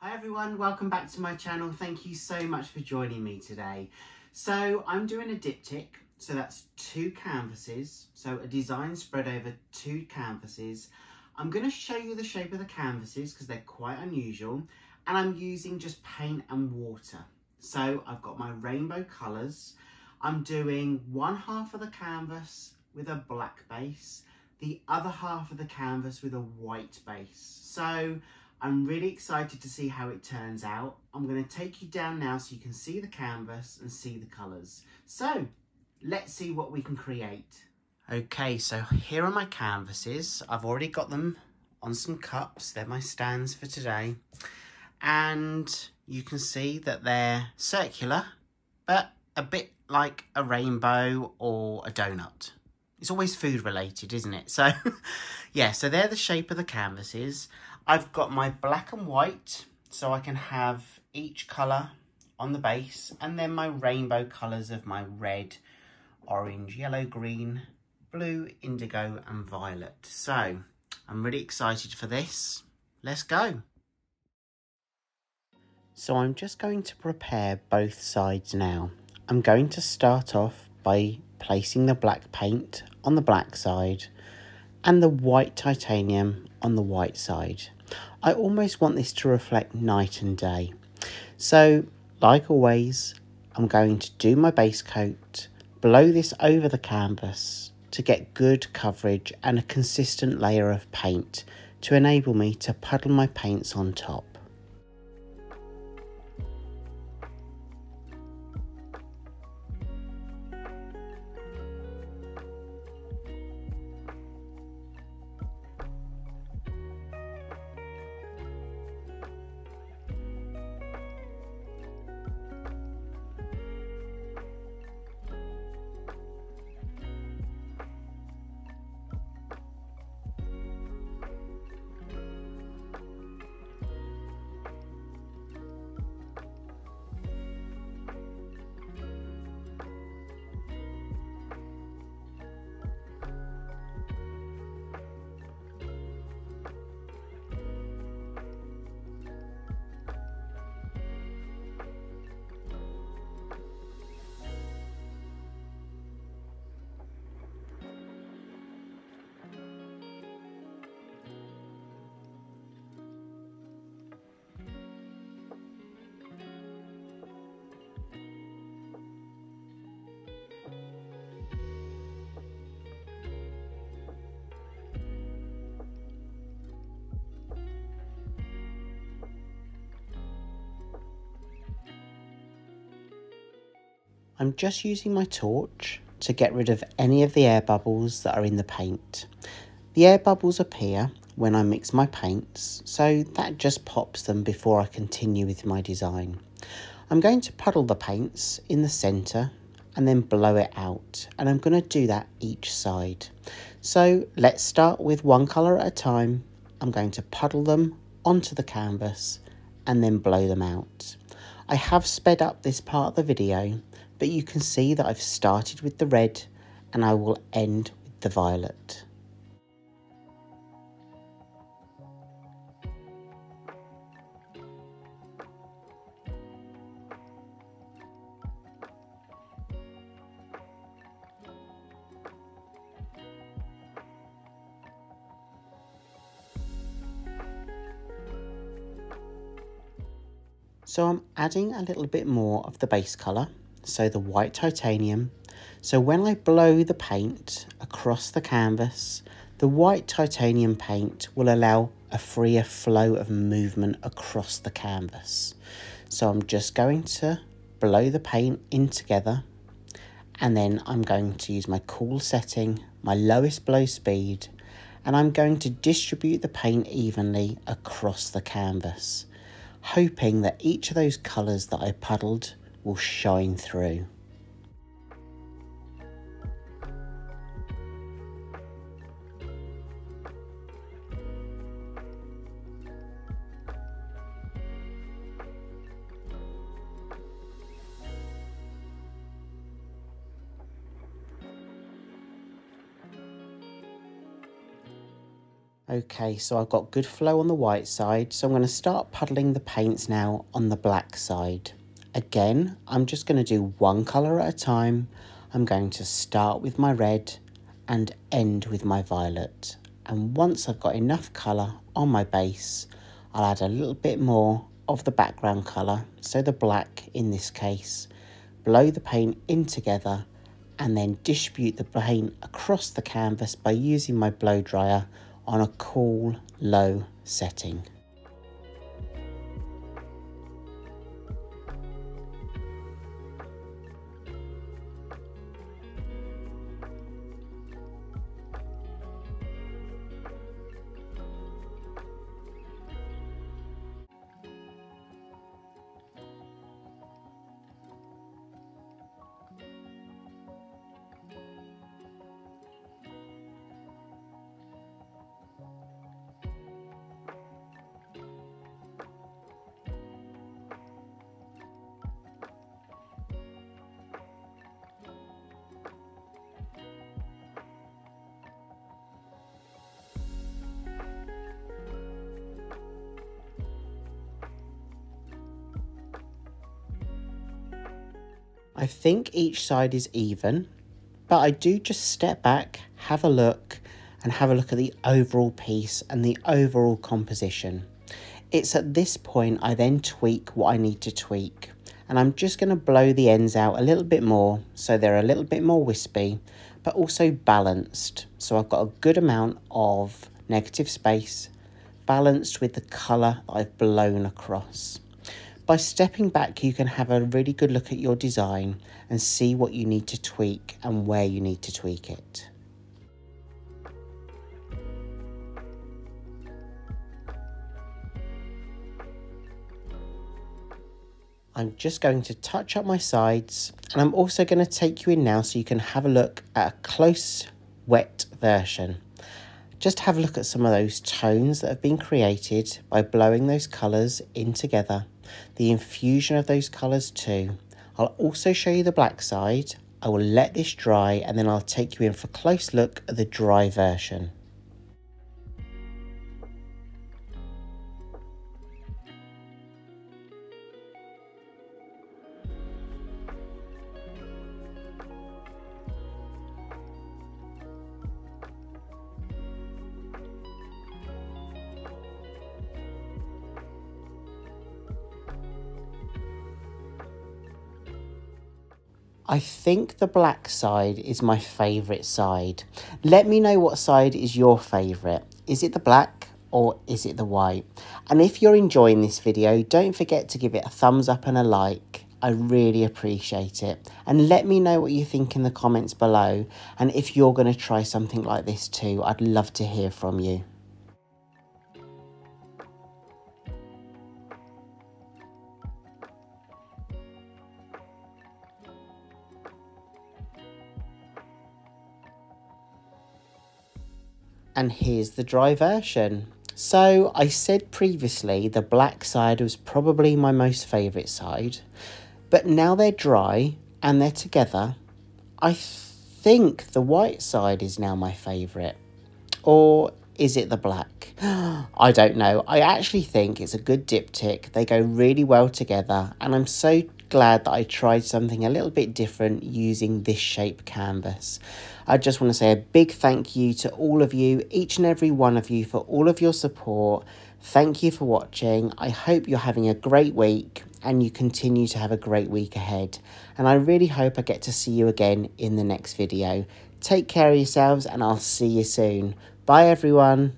Hi everyone, welcome back to my channel. Thank you so much for joining me today. So I'm doing a diptych, so that's 2 canvases, so a design spread over 2 canvases. I'm going to show you the shape of the canvases because they're quite unusual, and I'm using just paint and water. So I've got my rainbow colours. I'm doing one half of the canvas with a black base, the other half of the canvas with a white base. So I'm really excited to see how it turns out. I'm going to take you down now so you can see the canvas and see the colours. So let's see what we can create. Okay, so here are my canvases. I've already got them on some cups. They're my stands for today. And you can see that they're circular, but a bit like a rainbow or a donut. It's always food related, isn't it? So yeah, so they're the shape of the canvases. I've got my black and white, so I can have each colour on the base, and then my rainbow colours of my red, orange, yellow, green, blue, indigo and violet. So I'm really excited for this. Let's go. So I'm just going to prepare both sides now. I'm going to start off by placing the black paint on the black side and the white titanium on the white side. I almost want this to reflect night and day. So, like always, I'm going to do my base coat, blow this over the canvas to get good coverage and a consistent layer of paint to enable me to puddle my paints on top. I'm just using my torch to get rid of any of the air bubbles that are in the paint. The air bubbles appear when I mix my paints, so that just pops them before I continue with my design. I'm going to puddle the paints in the centre and then blow it out, and I'm going to do that each side. So let's start with one colour at a time. I'm going to puddle them onto the canvas and then blow them out. I have sped up this part of the video, but you can see that I've started with the red and I will end with the violet. So I'm adding a little bit more of the base colour, so the white titanium. So when I blow the paint across the canvas, the white titanium paint will allow a freer flow of movement across the canvas. So I'm just going to blow the paint in together, and then I'm going to use my cool setting, my lowest blow speed, and I'm going to distribute the paint evenly across the canvas, hoping that each of those colours that I puddled will shine through. Okay, so I've got good flow on the white side, so I'm going to start puddling the paints now on the black side. Again, I'm just going to do one colour at a time. I'm going to start with my red and end with my violet. And once I've got enough colour on my base, I'll add a little bit more of the background colour, so the black in this case, blow the paint in together and then distribute the paint across the canvas by using my blow dryer on a cool, low setting. I think each side is even, but I do just step back, have a look at the overall piece and the overall composition. It's at this point I then tweak what I need to tweak, and I'm just going to blow the ends out a little bit more so they're a little bit more wispy, but also balanced. So I've got a good amount of negative space balanced with the colour that I've blown across. By stepping back, you can have a really good look at your design and see what you need to tweak and where you need to tweak it. I'm just going to touch up my sides, and I'm also going to take you in now so you can have a look at a close wet version. Just have a look at some of those tones that have been created by blowing those colours in together. The infusion of those colours too. I'll also show you the black side. I will let this dry and then I'll take you in for a close look at the dry version. I think the black side is my favourite side. Let me know what side is your favourite. Is it the black or is it the white? And if you're enjoying this video, don't forget to give it a thumbs up and a like. I really appreciate it. And let me know what you think in the comments below. And if you're going to try something like this too, I'd love to hear from you. And here's the dry version. So I said previously the black side was probably my most favourite side, but now they're dry and they're together, I think the white side is now my favourite. Or is it the black? I don't know. I actually think it's a good diptych. They go really well together, and I'm so glad that I tried something a little bit different using this shape canvas. I just want to say a big thank you to all of you, each and every one of you, for all of your support. Thank you for watching. I hope you're having a great week and you continue to have a great week ahead. And I really hope I get to see you again in the next video. Take care of yourselves and I'll see you soon. Bye everyone.